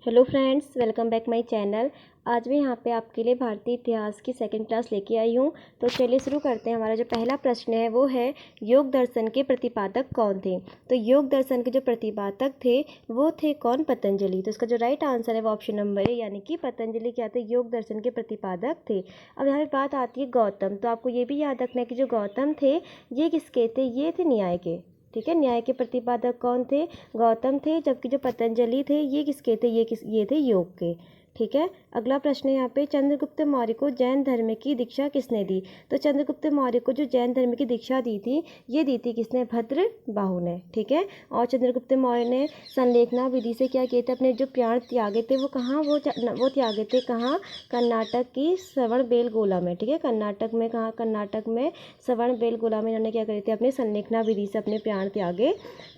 Hello friends, welcome back my channel. आज मैं यहाँ पे आपके लिए भारतीय इतिहास की सेकंड क्लास लेके आई हूँ। तो चलिए शुरू करते हैं। हमारा जो पहला प्रश्न है वो है, योग दर्शन के प्रतिपादक कौन थे। तो योग दर्शन के जो प्रतिपादक थे वो थे कौन? पतंजलि। तो इसका जो राइट आंसर है वो ऑप्शन नंबर ए, यानी कि पतंजलि क्या थे? योग दर्शन के प्रतिपादक थे। अब यहाँ पे बात आती है गौतम। तो आपको ये भी याद रखना है कि जो गौतम थे ये किसके थे? ये थे न्याय के। ठीक है, न्याय के प्रतिपादक कौन थे? गौतम थे। जबकि जो पतंजलि थे ये किसके थे? ये थे योग के। ठीक है, अगला प्रश्न है यहाँ पे, चंद्रगुप्त मौर्य को जैन धर्म की दीक्षा किसने दी? तो चंद्रगुप्त मौर्य को जो जैन धर्म की दीक्षा दी थी ये दी थी किसने? भद्रबाहु ने। ठीक है, और चंद्रगुप्त मौर्य ने संलेखना विधि से क्या किए थे? अपने जो प्राण त्यागे थे वो कहाँ? वो त्यागे थे कहाँ? कर्नाटक की श्रवणबेलगोला में। ठीक है, कर्नाटक में कहाँ? कर्नाटक में श्रवणबेलगोला में इन्होंने क्या करे थे? अपने संलेखना विधि से अपने प्राण त्यागे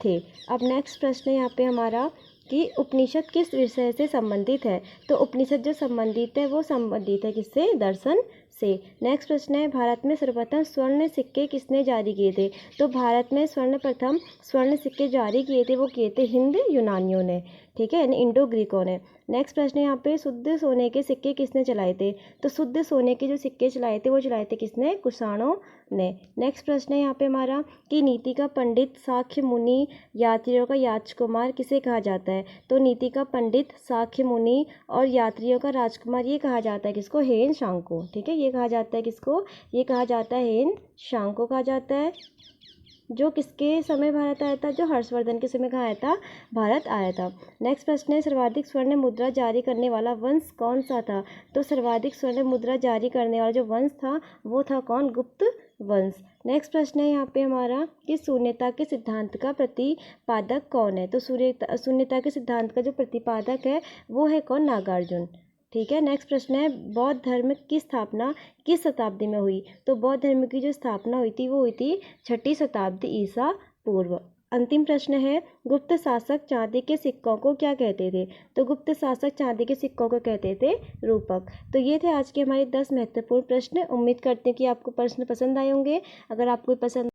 थे। अब नेक्स्ट प्रश्न है यहाँ पे हमारा कि उपनिषद किस विषय से संबंधित है। तो उपनिषद जो संबंधित है वो संबंधित है किससे? दर्शन से। नेक्स्ट प्रश्न है, भारत में सर्वप्रथम स्वर्ण सिक्के किसने जारी किए थे? तो भारत में प्रथम स्वर्ण सिक्के जारी किए थे वो किए थे हिंद यूनानियों ने। ठीक है, इंडो ग्रीकों ने। नेक्स्ट प्रश्न है यहाँ पे, शुद्ध सोने के सिक्के किसने चलाए थे? तो शुद्ध सोने के जो सिक्के चलाए थे वो चलाए थे किसने? कुषाणों ने। नेक्स्ट प्रश्न है यहाँ पे हमारा कि नीति का पंडित, साक्य मुनि, यात्रियों का राजकुमार किसे कहा जाता है? तो नीति का पंडित, साक्य मुनि और यात्रियों का राजकुमार ये कहा जाता है किसको? हेन सांग को। ठीक है, ये कहा जाता है किसको? ये कहा जाता है हेन सांग को कहा जाता है। जो किसके समय भारत आया था? जो हर्षवर्धन के समय कहाँ आया था? भारत आया था। नेक्स्ट प्रश्न है, सर्वाधिक स्वर्ण मुद्रा जारी करने वाला वंश कौन सा था? तो सर्वाधिक स्वर्ण मुद्रा जारी करने वाला जो वंश था वो था कौन? गुप्त वंश। नेक्स्ट प्रश्न है यहाँ पे हमारा कि शून्यता के सिद्धांत का प्रतिपादक कौन है? तो शून्यता के सिद्धांत का जो प्रतिपादक है वो है कौन? नागार्जुन। ठीक है, नेक्स्ट प्रश्न है, बौद्ध धर्म की स्थापना किस शताब्दी में हुई? तो बौद्ध धर्म की जो स्थापना हुई थी वो हुई थी 6ठी शताब्दी ईसा पूर्व। अंतिम प्रश्न है, गुप्त शासक चांदी के सिक्कों को क्या कहते थे? तो गुप्त शासक चांदी के सिक्कों को कहते थे रूपक। तो ये थे आज के हमारे 10 महत्वपूर्ण प्रश्न। उम्मीद करते हैं कि आपको प्रश्न पसंद आए होंगे। अगर आपको पसंद